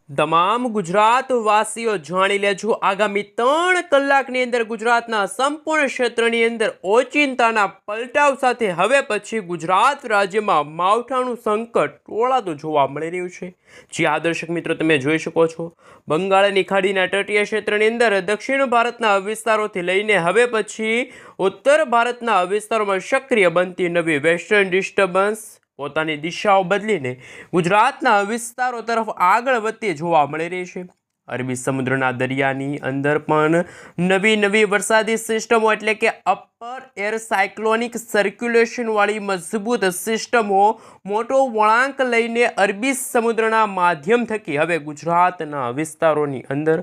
તમામ ગુજરાતવાસીઓ જાણી લેજો આગામી 3 કલાકની અંદર ગુજરાતના સંપૂર્ણ ક્ષેત્રની અંદર ઓચિંતાના પલટાવ સાથે હવે પછી ગુજરાત રાજ્યમાં માવઠાનું સંકટ ટોળાતું જોવા મળી રહ્યું છે। જે દર્શક મિત્રો તમે જોઈ શકો છો, બંગાળની ખાડીના તટીય ક્ષેત્રની અંદર દક્ષિણ ભારતના વિસ્તારોથી લઈને હવે પછી ઉત્તર ભારતના વિસ્તારોમાં સક્રિય બનતી નવી વેસ્ટર્ન ડિસ્ટર્બન્સ પોતાની દિશાઓ બદલીને ગુજરાતના વિસ્તારો તરફ આગળ વધતી જોવા મળી રહી છે। અરબી સમુદ્રના દરિયાની અંદર પણ નવી વરસાદી સિસ્ટમો એટલે કે અપર એર સાયક્લોનિક સર્ક્યુલેશન વાળી મજબૂત સિસ્ટમો મોટો વળાંક લઈને અરબી સમુદ્રના માધ્યમ થકી હવે ગુજરાતના વિસ્તારોની અંદર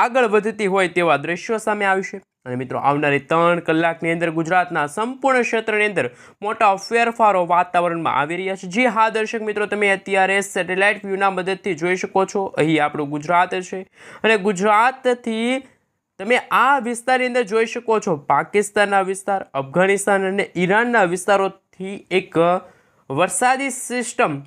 આગળ વધતી હોય તેવા દ્રશ્યો સામે આવશે। અને મિત્રો, આવનારી 3 કલાકની અંદર ગુજરાતના સંપૂર્ણ ક્ષેત્રની અંદર મોટા ફેરફારો વાતાવરણમાં આવી રહ્યા છે। જે હા દર્શક મિત્રો, તમે અત્યારે સેટેલાઇટ વ્યૂના મદદથી જોઈ શકો છો, અહીં આપણું ગુજરાત છે અને ગુજરાતથી તમે આ વિસ્તારની અંદર જોઈ શકો છો પાકિસ્તાનના વિસ્તાર, અફઘાનિસ્તાન અને ઈરાનના વિસ્તારોથી એક વરસાદી સિસ્ટમ,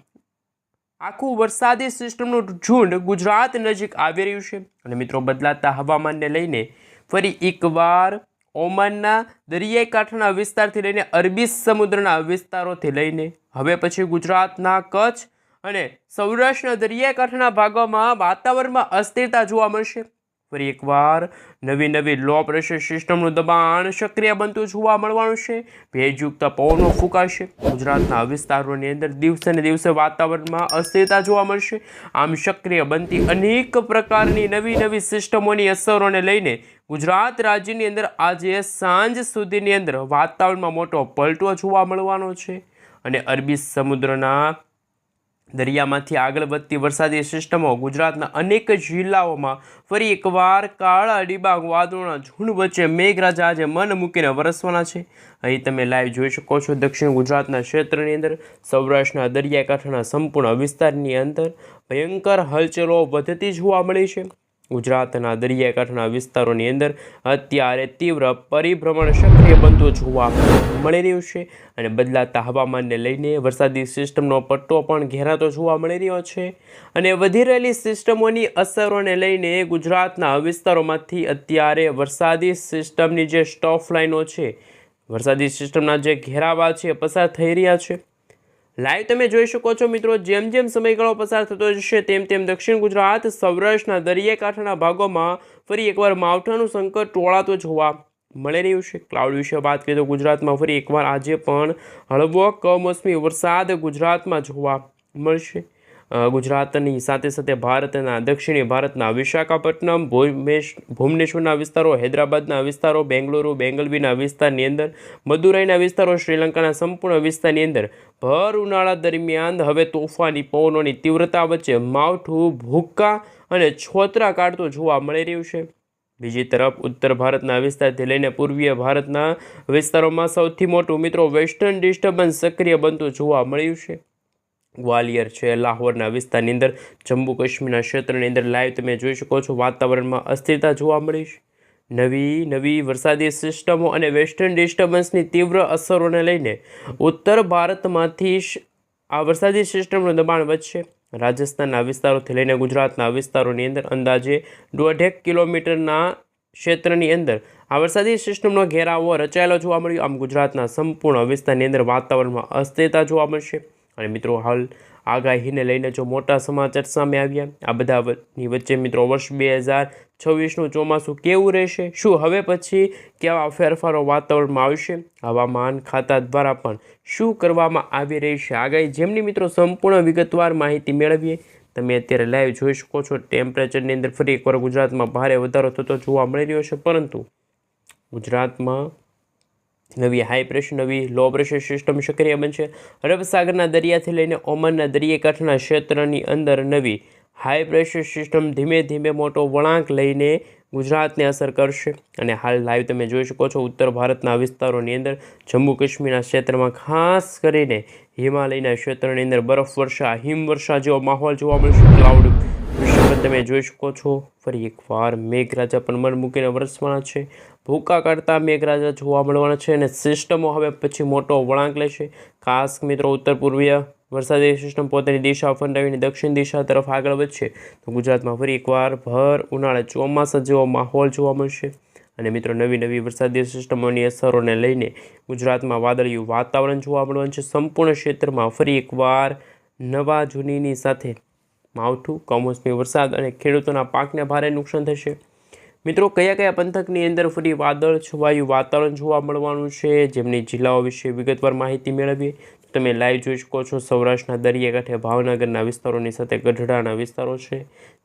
આખું વરસાદી સિસ્ટમનું ઝુંડ ગુજરાત નજીક આવી રહ્યું છે। અને મિત્રો, બદલાતા હવામાનને લઈને ફરી એકવાર ઓમાનના દરિયાઈ કાંઠાના વિસ્તારથી લઈને અરબી સમુદ્રના વિસ્તારોથી લઈને હવે પછી ગુજરાતના કચ્છ અને સૌરાષ્ટ્રના દરિયાઈ કાંઠાના ભાગોમાં વાતાવરણમાં અસ્થિરતા જોવા મળશે। ફરી એકવાર નવી લો પ્રેશર સિસ્ટમનું દબાણ સક્રિય બનતું જોવા મળવાનું છે। ભેજયુક્ત પવનો ફૂંકાશે। ગુજરાતના વિસ્તારોની અંદર દિવસે ને દિવસે વાતાવરણમાં અસ્થિરતા જોવા મળશે। આમ સક્રિય બનતી અનેક પ્રકારની નવી સિસ્ટમોની અસરોને લઈને ગુજરાત રાજ્યની અંદર આજે સાંજ સુધીની અંદર વાતાવરણમાં મોટો પલટો જોવા મળવાનો છે અને અરબી સમુદ્રના દરિયામાંથી આગળ વધતી વરસાદી સિસ્ટમો ગુજરાતના અનેક જિલ્લાઓમાં ફરી એકવાર કાળા ડિબાંગ વાદળોના ઝુંડ વચ્ચે મેઘરાજા આજે મન મૂકીને વરસવાના છે। અહીં તમે લાઈવ જોઈ શકો છો, દક્ષિણ ગુજરાતના ક્ષેત્રની અંદર સૌરાષ્ટ્રના દરિયાકાંઠાના સંપૂર્ણ વિસ્તારની અંદર ભયંકર હલચલો વધતી જોવા મળી છે। ગુજરાતના દરિયાકાંઠાના વિસ્તારોની અંદર અત્યારે તીવ્ર પરિભ્રમણ સક્રિય બનતું જોવા મળી રહ્યું છે અને બદલાતા હવામાનને લઈને વરસાદી સિસ્ટમનો પટ્ટો પણ ઘેરાતો જોવા મળી રહ્યો છે અને વધી રહેલી સિસ્ટમોની અસરોને લઈને ગુજરાતના વિસ્તારોમાંથી અત્યારે વરસાદી સિસ્ટમની જે સ્ટોફ લાઈનો છે, વરસાદી સિસ્ટમના જે ઘેરાવા છે પસાર થઈ રહ્યા છે। લાઈવ તમે જોઈ શકો છો મિત્રો, જેમ સમયગાળો પસાર થતો જશે તેમ દક્ષિણ ગુજરાત, સૌરાષ્ટ્રના દરિયાકાંઠાના ભાગોમાં ફરી એકવાર માવઠાનું સંકટ ટોળાતું જોવા મળી રહ્યું છે। ક્લાઉડ વિશે વાત કરીએ તો ગુજરાતમાં ફરી એકવાર આજે પણ હળવો કમોસમી વરસાદ ગુજરાતમાં જોવા મળશે। ગુજરાતની સાથે ભારતના દક્ષિણી ભારતના વિશાખાપટ્ટનમ, ભુવનેશ્વરના વિસ્તારો, હૈદરાબાદના વિસ્તારો, બેંગલુરુ, બેંગલવીના વિસ્તારની અંદર, મદુરાઈના વિસ્તારો, શ્રીલંકાના સંપૂર્ણ વિસ્તારની અંદર ભર ઉનાળા દરમિયાન હવે તોફાની પવનોની તીવ્રતા વચ્ચે માવઠું ભૂક્કા અને છોતરા કાઢતું જોવા મળી રહ્યું છે। બીજી તરફ ઉત્તર ભારતના વિસ્તારથી લઈને પૂર્વીય ભારતના વિસ્તારોમાં સૌથી મોટું મિત્રો વેસ્ટર્ન ડિસ્ટર્બન્સ સક્રિય બનતું જોવા મળ્યું છે। ગ્વાલિયર છે, લાહોરના વિસ્તારની અંદર, જમ્મુ કાશ્મીરના ક્ષેત્રની અંદર લાઈવ તમે જોઈ શકો છો વાતાવરણમાં અસ્થિરતા જોવા મળી છે। નવી વરસાદી સિસ્ટમો અને વેસ્ટર્ન ડિસ્ટર્બન્સની તીવ્ર અસરોને લઈને ઉત્તર ભારતમાંથી આ વરસાદી સિસ્ટમનું દબાણ વધશે। રાજસ્થાનના વિસ્તારોથી લઈને ગુજરાતના વિસ્તારોની અંદર અંદાજે 1.5 કિલોમીટરના ક્ષેત્રની અંદર આ વરસાદી સિસ્ટમનો ઘેરાવો રચાયેલો જોવા મળ્યો। આમ ગુજરાતના સંપૂર્ણ વિસ્તારની અંદર વાતાવરણમાં અસ્થિરતા જોવા મળશે અને મિત્રો, હાલ આગાહીને લઈને જો મોટા સમાચાર સામે આવ્યા, આ બધાની વચ્ચે મિત્રો વર્ષ 2026નું ચોમાસું કેવું રહેશે, શું હવે પછી કેવા ફેરફારો વાતાવરણમાં આવશે, હવામાન ખાતા દ્વારા પણ શું કરવામાં આવી રહી છે આગાહી, જેમની મિત્રો સંપૂર્ણ વિગતવાર માહિતી મેળવીએ। તમે અત્યારે લાઈવ જોઈ શકો છો, ટેમ્પરેચરની અંદર ફરી એકવાર ગુજરાતમાં ભારે વધારો થતો જોવા મળી રહ્યો છે, પરંતુ ગુજરાતમાં નવી હાઈ પ્રેશર, નવી લો પ્રેશર સિસ્ટમ સક્રિય બનશે। અરબ સાગરના દરિયાથી લઈને ઓમાનના દરિયાકાંઠાના ક્ષેત્રની અંદર નવી હાઈ પ્રેશર સિસ્ટમ ધીમે મોટો વળાંક લઈને ગુજરાતને અસર કરશે અને હાલ લાઈવ તમે જોઈ શકો છો ઉત્તર ભારતના વિસ્તારોની અંદર, જમ્મુ કાશ્મીરના ક્ષેત્રમાં ખાસ કરીને હિમાલયના ક્ષેત્રની અંદર બરફવર્ષા, હિમવર્ષા જેવો માહોલ જોવા મળશે। ક્લાઉડ વિશે તમે જોઈ શકો છો, ફરી એકવાર મેઘરાજા પણ મન મૂકીને વરસવાના છે, ભૂકા કાઢતા મેઘરાજા જોવા મળવાના છે અને સિસ્ટમો હવે પછી મોટો વળાંક લેશે। ખાસ મિત્રો ઉત્તર પૂર્વીય વરસાદી સિસ્ટમ પોતાની દિશા ફંટાવીને દક્ષિણ દિશા તરફ આગળ વધશે તો ગુજરાતમાં ફરી એકવાર ભર ઉનાળે ચોમાસા જેવો માહોલ જોવા મળશે. અને મિત્રો નવી વરસાદી સિસ્ટમોની અસરોને લઈને ગુજરાતમાં વાદળિયું વાતાવરણ જોવા મળવાનું છે. સંપૂર્ણ ક્ષેત્રમાં ફરી એકવાર નવા જૂનીની સાથે માવઠું, કમોસમી વરસાદ અને ખેડૂતોના પાકને ભારે નુકસાન થશે. મિત્રો કયા પંથકની અંદર ફરી વાદળ છવાયું વાતાવરણ જોવા મળવાનું છે, જેમની જિલ્લાઓ વિશે વિગતવાર માહિતી મેળવીએ તો તમે લાઈવ જોઈ શકો છો. સૌરાષ્ટ્રના દરિયાકાંઠે ભાવનગરના વિસ્તારોની સાથે ગઢડાના વિસ્તારો છે,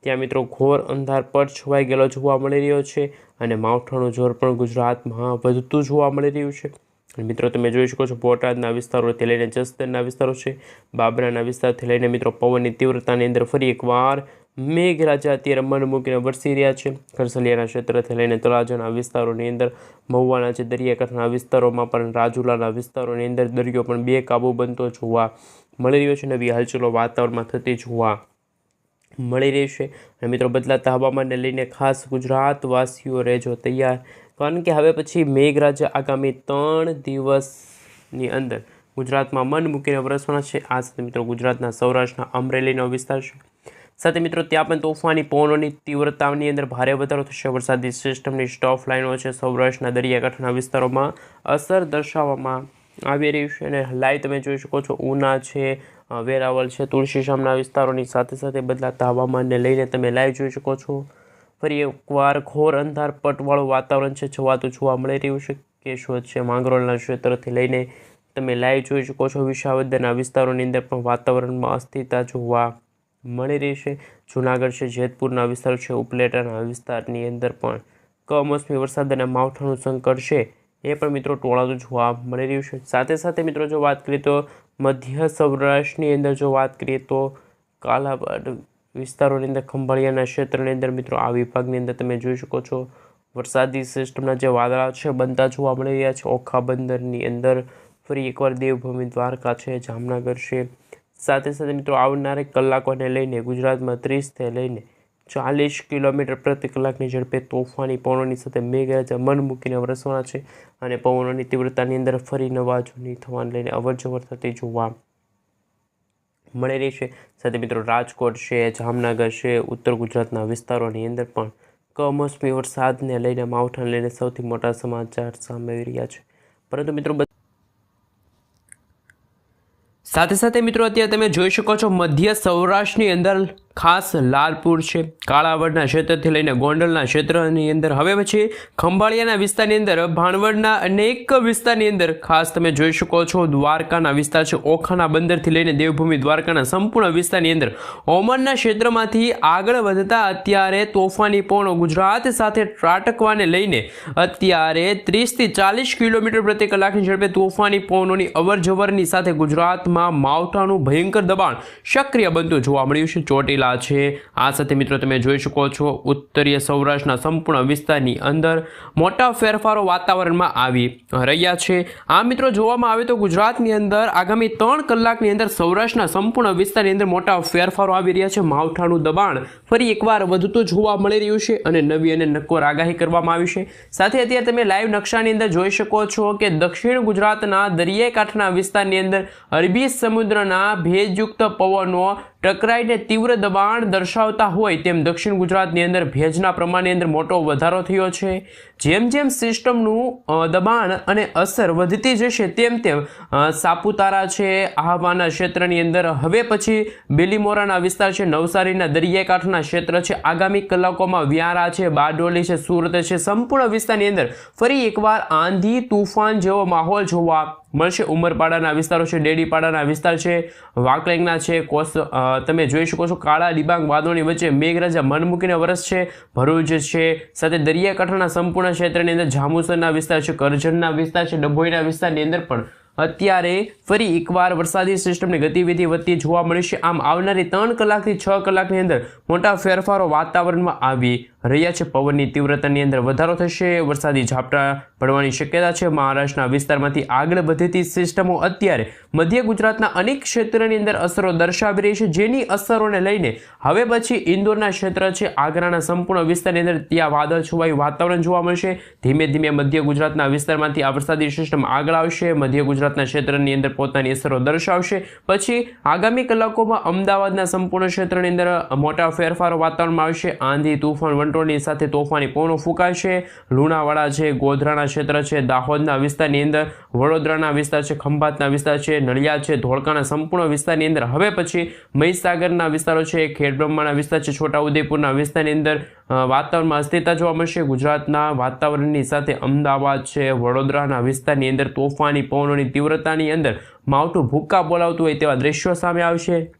ત્યાં મિત્રો ઘોર અંધારપટ છવાઈ ગયેલો જોવા મળી રહ્યો છે અને માવઠાનું જોર પણ ગુજરાતમાં વધતું જોવા મળી રહ્યું છે. અને મિત્રો તમે જોઈ શકો છો બોટાદના વિસ્તારોથી લઈને જસદણના વિસ્તારો છે, બાબરાના વિસ્તારથી લઈને મિત્રો પવનની તીવ્રતાની અંદર ફરી એકવાર મેઘરાજા અત્યારે મન મૂકીને વરસી રહ્યા છે. ખરસલિયાના ક્ષેત્રથી લઈને તળાજાના વિસ્તારોની અંદર, મહુવાના જે દરિયાકાંઠાના વિસ્તારોમાં પણ, રાજુલાના વિસ્તારોની અંદર દરિયો પણ બેકાબૂ બનતો જોવા મળી રહ્યો છે. નવી હલચલો વાતાવરણમાં થતી જોવા મળી રહી છે. અને મિત્રો બદલાતા હવામાનને લઈને ખાસ ગુજરાતવાસીઓ રહેજો તૈયાર, કારણ કે હવે પછી મેઘરાજા આગામી 3 દિવસની અંદર ગુજરાતમાં મન મૂકીને વરસવાના છે. આ સાથે મિત્રો ગુજરાતના સૌરાષ્ટ્રના અમરેલીનો વિસ્તાર છે, સાથે મિત્રો ત્યાં પણ તોફાની પવનોની તીવ્રતાની અંદર ભારે વધારો થશે. વરસાદી સિસ્ટમની સ્ટોફ લાઇનો છે સૌરાષ્ટ્રના દરિયાકાંઠાના વિસ્તારોમાં અસર દર્શાવવામાં આવી રહી છે. અને લાઈવ તમે જોઈ શકો છો ઉના છે, વેરાવળ છે, તુલસીશામના વિસ્તારોની સાથે બદલાતા હવામાનને લઈને તમે લાઈવ જોઈ શકો છો. ફરી એકવાર ઘોર અંધારપટવાળું વાતાવરણ છે છવાતું જોવા મળી રહ્યું છે. કેશોદ છે, માંગરોળના ક્ષેત્રથી લઈને તમે લાઈવ જોઈ શકો છો. વિસાવદરના વિસ્તારોની અંદર પણ વાતાવરણમાં અસ્થિરતા જોવા મળી રહી છે. જૂનાગઢ છે, જેતપુરના વિસ્તાર છે, ઉપલેટાના વિસ્તારની અંદર પણ કમોસમી વરસાદ અને માવઠાનું સંકટ છે એ પણ મિત્રો ટોળાતું જોવા મળી રહ્યું છે. સાથે મિત્રો જો વાત કરીએ તો મધ્ય સૌરાષ્ટ્રની અંદર જો વાત કરીએ તો કાલાવાડ વિસ્તારોની અંદર, ખંભાળિયાના ક્ષેત્રની અંદર મિત્રો આ વિભાગની અંદર તમે જોઈ શકો છો વરસાદી સિસ્ટમના જે વાદળા છે બનતા જોવા મળી રહ્યા છે. ઓખા બંદરની અંદર ફરી એકવાર દેવભૂમિ દ્વારકા છે, જામનગર છે. સાથે મિત્રો આવનારા કલાકોને લઈને ગુજરાતમાં 30થી લઈને 40 કિલોમીટર પ્રતિ કલાકની ઝડપે તોફાની પવનોની સાથે મેઘરાજા મન મૂકીને વરસવાના છે અને પવનોની તીવ્રતાની અંદર ફરી નવા જૂની થવાને લઈને અવરજવર થતી જોવા મળી રહી છે. સાથે મિત્રો રાજકોટ છે, જામનગર છે, ઉત્તર ગુજરાતના વિસ્તારોની અંદર પણ કમોસમી વરસાદને લઈને, માવઠાને લઈને સૌથી મોટા સમાચાર સામે આવી રહ્યા છે. પરંતુ મિત્રો સાથે મિત્રો અત્યારે તમે જોઈ શકો છો મધ્ય સૌરાષ્ટ્રની અંદર ખાસ લાલપુર છે, કાળાવડના ક્ષેત્રથી લઈને ગોંડલના ક્ષેત્રની અંદર, હવે પછી ખંભાળિયાના વિસ્તારની અંદર, ભાણવડના અનેક વિસ્તારની અંદર ખાસ તમે જોઈ શકો છો દ્વારકાના વિસ્તાર છે, ઓખાના બંદરથી લઈને દેવભૂમિ દ્વારકાના સંપૂર્ણ વિસ્તારની અંદર ઓમાનના ક્ષેત્રમાંથી આગળ વધતા અત્યારે તોફાની પવનો ગુજરાત સાથે ત્રાટકવાને લઈને અત્યારે 30થી 40 કિલોમીટર પ્રતિ કલાકની ઝડપે તોફાની પવનોની અવરજવરની સાથે ગુજરાતમાં માવઠાનું ભયંકર દબાણ સક્રિય બનતું જોવા મળ્યું છે. ચોટીલા છે, આ સાથે મિત્રો તમે જોઈ શકો છો ઉત્તરીય સૌરાષ્ટ્રના સંપૂર્ણ વિસ્તારની અંદર મોટા ફેરફારો વાતાવરણમાં આવી રહ્યા છે. આ મિત્રો જોવામાં આવે તો ગુજરાતની અંદર આગામી 3 કલાકની અંદર સૌરાષ્ટ્રના સંપૂર્ણ વિસ્તારની અંદર મોટા ફેરફારો આવી રહ્યા છે. માવઠાનું દબાણ ફરી એકવાર વધતું જોવા મળી રહ્યું છે અને નવી અને નક્કોર આગાહી કરવામાં આવી છે. સાથે અત્યારે તમે લાઈવ નકશાની અંદર જોઈ શકો છો કે દક્ષિણ ગુજરાતના દરિયાઈ કાંઠાના વિસ્તારની અંદર અરબી સમુદ્રના ભેજયુક્ત પવનો ટકરાઈને તીવ્ર દબાણ દર્શાવતા હોય તેમ દક્ષિણ ગુજરાતની અંદર ભેજના પ્રમાણની અંદર મોટો વધારો થયો છે. જેમ સિસ્ટમનું દબાણ અને અસર વધતી જશે તેમ સાપુતારા છે, આહવાના ક્ષેત્રની અંદર, હવે પછી બેલીમોરાના વિસ્તાર છે, નવસારીના દરિયાઈ કાંઠાના ક્ષેત્ર છે, આગામી કલાકોમાં વ્યારા છે, બારડોલી છે, સુરત છે, સંપૂર્ણ વિસ્તારની અંદર ફરી એકવાર આંધી તુફાન જેવો માહોલ જોવા મળશે. ઉમરપાડાના વિસ્તારો છે, ડેડીપાડાના વિસ્તાર છે, વાકલેંગના છે, તમે જોઈ શકો છો કાળા ડિબાંગ વાદળોની વચ્ચે મેઘરાજા મન મૂકીને વરસ છે. ભરૂચ છે, સાથે દરિયાકાંઠાના સંપૂર્ણ ક્ષેત્રની અંદર જાંબુસરના વિસ્તાર છે, કરજણના વિસ્તાર છે, ડભોઈના વિસ્તારની અંદર પણ અત્યારે ફરી એકવાર વરસાદી સિસ્ટમની ગતિવિધિ વધતી જોવા મળી છે. આમ આવનારી 3 કલાકથી 6 કલાકની અંદર મોટા ફેરફારો વાતાવરણમાં આવી રહ્યા છે। પવનની તીવ્રતાની અંદર વધારો થશે, વરસાદી ઝાપટા પડવાની શક્યતા છે। મહારાષ્ટ્રના વિસ્તારમાંથી આગળ વધતી સિસ્ટમો અત્યારે મધ્ય ગુજરાતના અનેક ક્ષેત્રની અંદર અસરો દર્શાવી રહી છે, જેની અસરોને લઈને હવે પછી ઇન્દોરના ક્ષેત્ર છે, આગ્રાના સંપૂર્ણ વિસ્તારની અંદર ત્યાં વાદળ છવાયું વાતાવરણ જોવા મળશે। ધીમે ધીમે મધ્ય ગુજરાતના વિસ્તારમાંથી આ વરસાદી સિસ્ટમ આગળ આવશે, મધ્ય ગુજરાતના ક્ષેત્રની અંદર પોતાની અસરો દર્શાવશે। પછી આગામી કલાકોમાં અમદાવાદના સંપૂર્ણ ક્ષેત્રની અંદર મોટા ફેરફારો વાતાવરણમાં આવશે। આંધી તૂફાન વંટોળની સાથે તોફાની પવનો ફૂંકાશે। લુણાવાડા છે, ગોધરાના ક્ષેત્ર છે, દાહોદના વિસ્તારની અંદર, વડોદરાના વિસ્તાર છે, ખંભાતના વિસ્તાર છે, નડિયાદ છે, ધોળકાના સંપૂર્ણ વિસ્તારની અંદર હવે પછી મહીસાગરના વિસ્તારો છે, ખેડબ્રહ્માના વિસ્તાર છે, છોટાઉદેપુરના વિસ્તારની અંદર વાતાવરણમાં અસ્થિરતા જોવા મળશે। ગુજરાતના વાતાવરણની સાથે અમદાવાદ છે, વડોદરાના વિસ્તારની અંદર તોફાની પવનોની તીવ્રતાની અંદર માવઠું ભૂક્કા બોલાવતું હોય તેવા દ્રશ્યો સામે આવશે।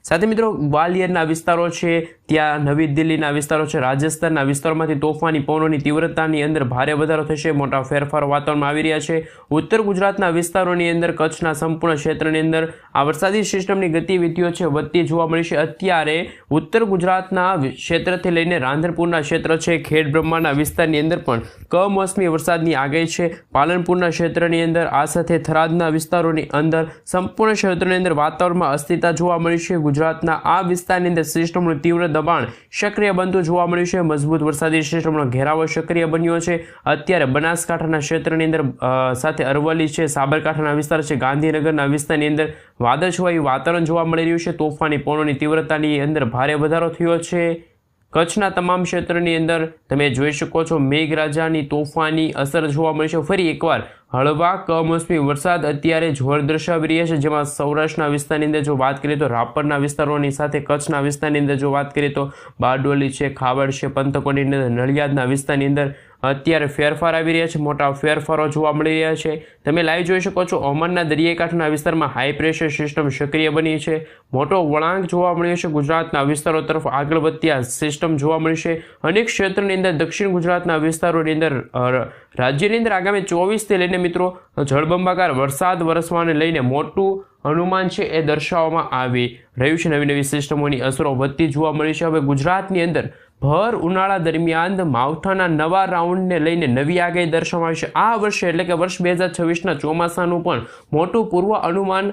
સાથે મિત્રો ગ્વાલિયરના વિસ્તારો છે, ત્યાં નવી દિલ્હીના વિસ્તારો છે, રાજસ્થાનના વિસ્તારોમાંથી તોફાની પવનોની તીવ્રતાની અંદર ભારે વધારો થશે, મોટા ફેરફારો વાતાવરણમાં આવી રહ્યા છે। ઉત્તર ગુજરાતના વિસ્તારોની અંદર કચ્છના સંપૂર્ણ ક્ષેત્રની અંદર આ વરસાદી સિસ્ટમની ગતિવિધિઓ છે વધતી જોવા મળી છે। અત્યારે ઉત્તર ગુજરાતના ક્ષેત્રથી લઈને રાંધનપુરના ક્ષેત્ર છે, ખેડબ્રહ્માના વિસ્તારની અંદર પણ કમોસમી વરસાદની આગાહી છે। પાલનપુરના ક્ષેત્રની અંદર આ સાથે થરાદના વિસ્તારોની અંદર સંપૂર્ણ ક્ષેત્રની અંદર વાતાવરણમાં અસ્થિરતા જોવા મળી છે। ગુજરાતના આ વિસ્તારની અંદર સિસ્ટમનું તીવ્ર દબાણ સક્રિય બનતું જોવા મળ્યું છે। મજબૂત વરસાદી સિસ્ટમનો ઘેરાવો સક્રિય બન્યો છે। અત્યારે બનાસકાંઠાના ક્ષેત્રની અંદર સાથે અરવલ્લી છે, સાબરકાંઠાના વિસ્તાર છે, ગાંધીનગરના વિસ્તારની અંદર વાદળછવાયું વાતાવરણ જોવા મળી રહ્યું છે। તોફાની પવનોની તીવ્રતાની અંદર ભારે વધારો થયો છે। કચ્છના તમામ ક્ષેત્રની અંદર તમે જોઈ શકો છો મેઘરાજાની તોફાની અસર જોવા મળી છે। ફરી એકવાર હળવા કમોસમી વરસાદ અત્યારે જોર દર્શાવી રહ્યા છે, જેમાં સૌરાષ્ટ્રના વિસ્તારની અંદર જો વાત કરીએ તો રાપરના વિસ્તારોની સાથે કચ્છના વિસ્તારની અંદર જો વાત કરીએ તો બારડોલી છે, ખાવડ છે, પંથકોની અંદર, નડિયાદના વિસ્તારની અંદર અત્યારે ફેરફાર આવી રહ્યા છે, મોટા ફેરફારો જોવા મળી રહ્યા છે। તમે લાઈવ જોઈ શકો છો ઓમાનના દરિયાઈ કાંઠાના વિસ્તારમાં હાઈ પ્રેશર સિસ્ટમ સક્રિય બની છે, મોટો વળાંક જોવા મળ્યો છે। ગુજરાતના વિસ્તારો તરફ આગળ વધતી આ સિસ્ટમ જોવા મળશે। અનેક ક્ષેત્રની અંદર દક્ષિણ ગુજરાતના વિસ્તારોની અંદર રાજ્યની અંદર આગામી 24થી લઈને મિત્રો જળબંબાકાર વરસાદ વરસવાને લઈને મોટું અનુમાન છે એ દર્શાવવામાં આવી રહ્યું છે। નવી નવી સિસ્ટમોની અસરો વધતી જોવા મળી છે। હવે ગુજરાતની અંદર ભર ઉનાળા દરમિયાન માવઠાના નવા રાઉન્ડને લઈને નવી આગાહી દર્શાવવામાં આવશે। આ વર્ષે એટલે કે વર્ષ 2026ના ચોમાસાનું પણ મોટું પૂર્વ અનુમાન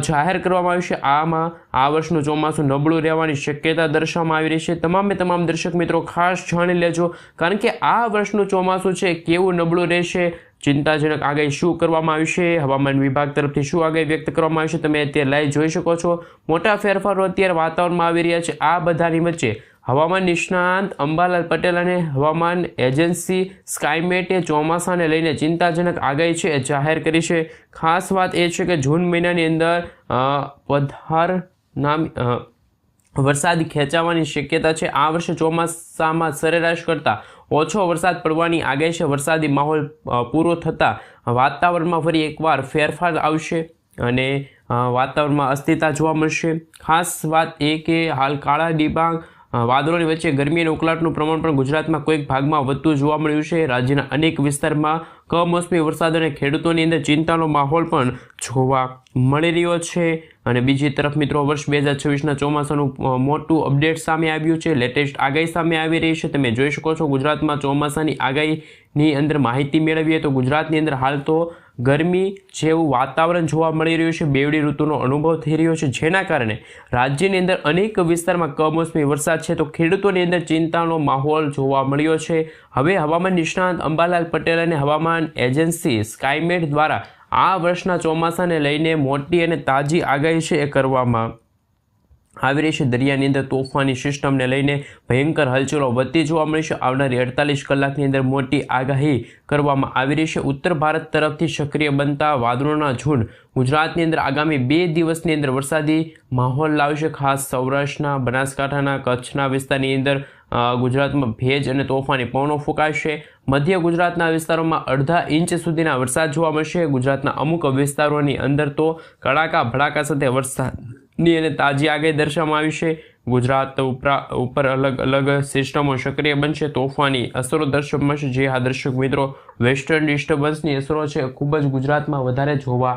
જાહેર કરવામાં આવ્યું છે। આમાં આ વર્ષનું ચોમાસું નબળું રહેવાની શક્યતા દર્શાવવામાં આવી રહી છે। તમામ દર્શક મિત્રો ખાસ જાણી લેજો, કારણ કે આ વર્ષનું ચોમાસું છે કેવું નબળું રહેશે, ચિંતાજનક આગાહી શું કરવામાં આવી છે, હવામાન વિભાગ તરફથી શું આગાહી વ્યક્ત કરવામાં આવી છે, તમે અત્યારે લાઈવ જોઈ શકો છો। મોટા ફેરફારો અત્યારે વાતાવરણમાં આવી રહ્યા છે। આ બધાની વચ્ચે હવામાન નિષ્ણાંત અંબાલાલ પટેલ અને હવામાન એજન્સી સ્કાયમેટે ચોમાસાને લઈને ચિંતાજનક આગાહી છે એ જાહેર કરી છે। ખાસ વાત એ છે કે જૂન મહિનાની અંદર વરસાદ ખેંચાવાની શક્યતા છે। આ વર્ષે ચોમાસામાં સરેરાશ કરતાં ઓછો વરસાદ પડવાની આગાહી છે। વરસાદી માહોલ પૂરો થતાં વાતાવરણમાં ફરી એકવાર ફેરફાર આવશે અને વાતાવરણમાં અસ્થિરતા જોવા મળશે। ખાસ વાત એ કે હાલ કાળા ડિબાંગ વાદળોની વચ્ચે ગરમી અને ઉકળાટનું પ્રમાણ પણ ગુજરાતમાં કોઈક ભાગમાં વધતું જોવા મળ્યું છે। રાજ્યના અનેક વિસ્તારમાં કમોસમી વરસાદ અને ખેડૂતોની અંદર ચિંતાનો માહોલ પણ જોવા મળી રહ્યો છે। અને બીજી તરફ મિત્રો વર્ષ 2026ના ચોમાસાનું મોટું અપડેટ સામે આવ્યું છે, લેટેસ્ટ આગાહી સામે આવી રહી છે। તમે જોઈ શકો છો ગુજરાતમાં ચોમાસાની આગાહીની અંદર માહિતી મેળવીએ તો ગુજરાતની અંદર હાલ તો ગરમી જેવું વાતાવરણ જોવા મળી રહ્યું છે, બેવડી ઋતુનો અનુભવ થઈ રહ્યો છે, જેના કારણે રાજ્યની અંદર અનેક વિસ્તારમાં કમોસમી વરસાદ છે તો ખેડૂતોની અંદર ચિંતાનો માહોલ જોવા મળ્યો છે। હવે હવામાન નિષ્ણાંત અંબાલાલ પટેલ અને હવામાન એજન્સી સ્કાયમેટ દ્વારા આ વર્ષના ચોમાસાને લઈને મોટી અને તાજી આગાહી છે એ કરવામાં આવી રહી છે। દરિયાની અંદર તોફાની સિસ્ટમને લઈને ભયંકર હલચલો વધતી જોવા મળી છે। આવનારી 48 કલાકની અંદર મોટી આગાહી કરવામાં આવી રહી છે। ઉત્તર ભારત તરફથી સક્રિય બનતા વાદળોના ઝુંડ ગુજરાતની અંદર આગામી 2 દિવસની અંદર વરસાદી માહોલ લાવશે। ખાસ સૌરાષ્ટ્રના, બનાસકાંઠાના, કચ્છના વિસ્તારની અંદર ગુજરાતમાં ભેજ અને તોફાની પવનો ફૂંકાશે। મધ્ય ગુજરાતના વિસ્તારોમાં અડધા ઇંચ સુધીના વરસાદ જોવા મળશે। ગુજરાતના અમુક વિસ્તારોની અંદર તો કડાકા ભડાકા સાથે વરસાદની અને તાજી આગાહી દર્શાવવામાં આવી છે। ગુજરાત ઉપર અલગ અલગ સિસ્ટમો સક્રિય બનશે, તોફાની અસરો દર્શાવવામાં આવશે। જે આ દર્શક મિત્રો વેસ્ટર્ન ડિસ્ટર્બન્સની અસરો છે ખૂબ જ ગુજરાતમાં વધારે જોવા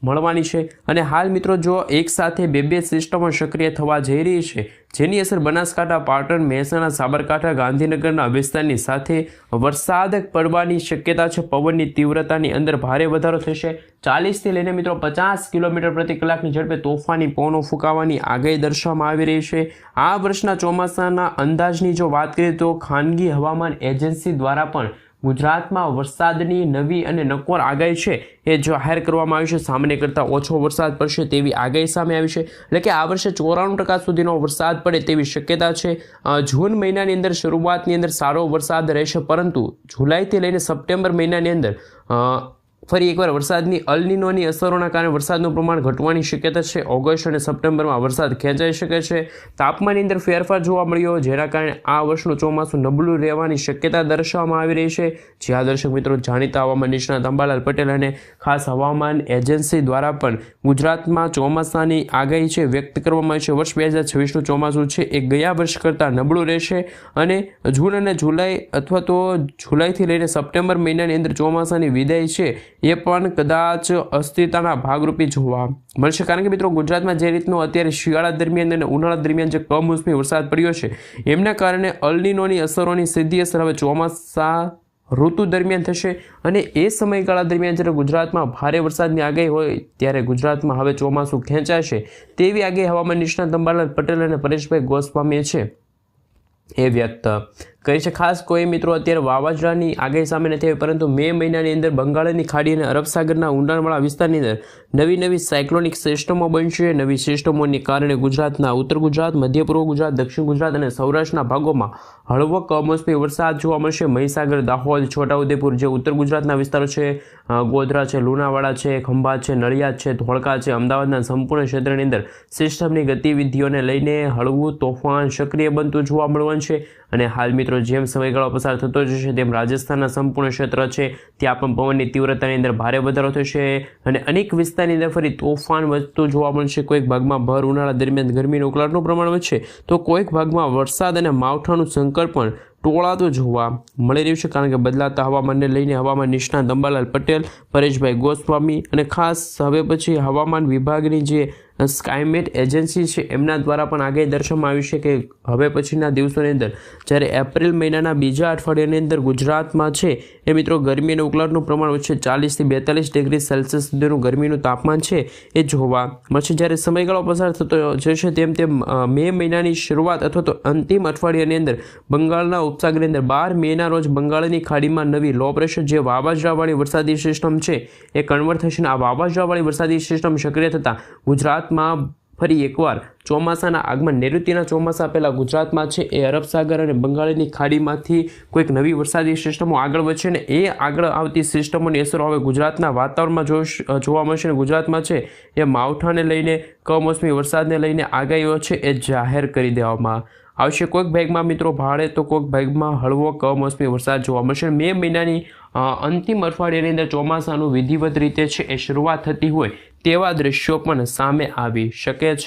મળવાની છે। અને હાલ મિત્રો જો એકસાથે બે સિસ્ટમો સક્રિય થવા જઈ રહી છે, જેની અસર બનાસકાંઠા, પાટણ, મહેસાણા, સાબરકાંઠા, ગાંધીનગરના વિસ્તારની સાથે વરસાદ પડવાની શક્યતા છે। પવનની તીવ્રતાની અંદર ભારે વધારો થશે। 40થી લઈને મિત્રો 50 કિલોમીટર પ્રતિ કલાકની ઝડપે તોફાની પવનો ફૂંકાવાની આગાહી દર્શાવવામાં આવી રહી છે। આ વર્ષના ચોમાસાના અંદાજની જો વાત કરીએ તો ખાનગી હવામાન એજન્સી દ્વારા પણ ગુજરાતમાં વરસાદની નવી અને નક્કોર આગાહી છે એ જાહેર કરવામાં આવી છે। સામાન્ય કરતાં ઓછો વરસાદ પડશે તેવી આગાહી સામે આવી છે, એટલે કે આ વર્ષે 94% સુધીનો વરસાદ પડે તેવી શક્યતા છે। જૂન મહિનાની અંદર શરૂઆતની અંદર સારો વરસાદ રહેશે, પરંતુ જુલાઈથી લઈને સપ્ટેમ્બર મહિનાની અંદર ફરી એકવાર વરસાદની અલ નીનોની અસરોના કારણે વરસાદનું પ્રમાણ ઘટવાની શક્યતા છે। ઓગસ્ટ અને સપ્ટેમ્બરમાં વરસાદ ખેંચાઈ શકે છે। તાપમાનની અંદર ફેરફાર જોવા મળ્યો, જેના કારણે આ વર્ષનું ચોમાસું નબળું રહેવાની શક્યતા દર્શાવવામાં આવી રહી છે। જ્યાં દર્શક મિત્રો જાણીતા હવામાન નિષ્ણાત અંબાલાલ પટેલ અને ખાસ હવામાન એજન્સી દ્વારા પણ ગુજરાતમાં ચોમાસાની આગાહી છે વ્યક્ત કરવામાં આવી છે। વર્ષ 2026નું ચોમાસું છે એ ગયા વર્ષ કરતાં નબળું રહેશે અને જૂન અને જુલાઈ અથવા તો જુલાઈથી લઈને સપ્ટેમ્બર મહિનાની અંદર ચોમાસાની વિદાય છે એ પણ કદાચ અસ્થિરતાના ભાગરૂપે જોવા મળશે। કારણ કે મિત્રો ગુજરાતમાં જે રીતનો અત્યારે શિયાળા દરમિયાન અને ઉનાળા દરમિયાન જે કમોસમી વરસાદ પડ્યો છે, એમના કારણે અલ નીનોની અસરોની સીધી અસર હવે ચોમાસા ઋતુ દરમિયાન થશે અને એ સમયગાળા દરમિયાન જ્યારે ગુજરાતમાં ભારે વરસાદની આગાહી હોય ત્યારે ગુજરાતમાં હવે ચોમાસું ખેંચાશે તેવી આગાહી હવામાન નિષ્ણાત અંબાલાલ પટેલ અને પરેશભાઈ ગોસ્વામીએ છે એ વ્યક્ત કરી છે। ખાસ કોઈ મિત્રો અત્યારે વાવાઝોડાની આગાહી સામે નથી આવી, પરંતુ મે મહિનાની અંદર બંગાળની ખાડી અને અરબ સાગરના ઊંડાણવાળા વિસ્તારની અંદર નવી સાયક્લોનિક સિસ્ટમો બનશે। નવી સિસ્ટમોને કારણે ગુજરાતના ઉત્તર ગુજરાત, મધ્ય પૂર્વ ગુજરાત, દક્ષિણ ગુજરાત અને સૌરાષ્ટ્રના ભાગોમાં હળવો કમોસમી વરસાદ જોવા મળશે। મહીસાગર, દાહોદ, છોટાઉદેપુર જે ઉત્તર ગુજરાતના વિસ્તારો છે, ગોધરા છે, લુણાવાડા છે, ખંભાત છે, નડિયાદ છે, ધોળકા છે, અમદાવાદના સંપૂર્ણ ક્ષેત્રની અંદર સિસ્ટમની ગતિવિધિઓને લઈને હળવું તોફાન સક્રિય બનતું જોવા મળવાનું છે। અને હાલ મિત્રો જેમ સમયગાળો પસાર થતો જશે તેમ રાજસ્થાનના સંપૂર્ણ ક્ષેત્ર છે ત્યાં પણ પવનની તીવ્રતાની અંદર ભારે વધારો થશે અને અનેક વિસ્તારની અંદર ફરી તોફાન વધતું જોવા મળશે। કોઈક ભાગમાં ભર ઉનાળા દરમિયાન ગરમીનું ઉકળાટનું પ્રમાણ વધશે, તો કોઈક ભાગમાં વરસાદ અને માવઠાનું સંકટ પણ ટોળાતું જોવા મળી રહ્યું છે। કારણ કે બદલાતા હવામાનને લઈને હવામાન નિષ્ણાત અંબાલાલ પટેલ, પરેશભાઈ ગોસ્વામી અને ખાસ હવે પછી હવામાન વિભાગની જે સ્કાયમેટ એજન્સી છે એમના દ્વારા પણ આગાહી દર્શાવવામાં આવી છે કે હવે પછીના દિવસોની અંદર જ્યારે એપ્રિલ મહિનાના બીજા અઠવાડિયાની અંદર ગુજરાતમાં છે એ મિત્રો ગરમી અને ઉકળાટનું પ્રમાણ વચ્ચે 40થી 42 ડિગ્રી સેલ્સિયસ સુધીનું ગરમીનું તાપમાન છે એ જોવા મળશે। જ્યારે સમયગાળો પસાર થતો જશે તેમ તેમ મે મહિનાની શરૂઆત અથવા તો અંતિમ અઠવાડિયાની અંદર બંગાળના ઉપસાગરની અંદર 12 મેના રોજ બંગાળની ખાડીમાં નવી લો પ્રેશર જે વાવાઝોડાવાળી વરસાદી સિસ્ટમ છે એ કન્વર્ટ થશે અને આ વાવાઝોડાવાળી વરસાદી સિસ્ટમ સક્રિય થતાં ગુજરાતમાં ફરી એકવાર ચોમાસાના આગમન, નૈઋત્યના ચોમાસા પહેલાં ગુજરાતમાં છે એ અરબ સાગર અને બંગાળની ખાડીમાંથી કોઈક નવી વરસાદી સિસ્ટમો આગળ વધશે ને એ આગળ આવતી સિસ્ટમોની અસરો હવે ગુજરાતના વાતાવરણમાં જોવા મળશે અને ગુજરાતમાં છે એ માવઠાને લઈને, કમોસમી વરસાદને લઈને આગાહીઓ છે એ જાહેર કરી દેવામાં આવશે। કોઈક ભાગમાં મિત્રો ભારે તો કોઈક ભાગમાં હળવો કમોસમી વરસાદ જોવા મળશે। મે મહિનાની અંતિમ અઠવાડિયાની અંદર ચોમાસાનું વિધિવત રીતે છે એ શરૂઆત થતી હોય તેવા દ્રશ્યો પણ સામે આવી શકે છે।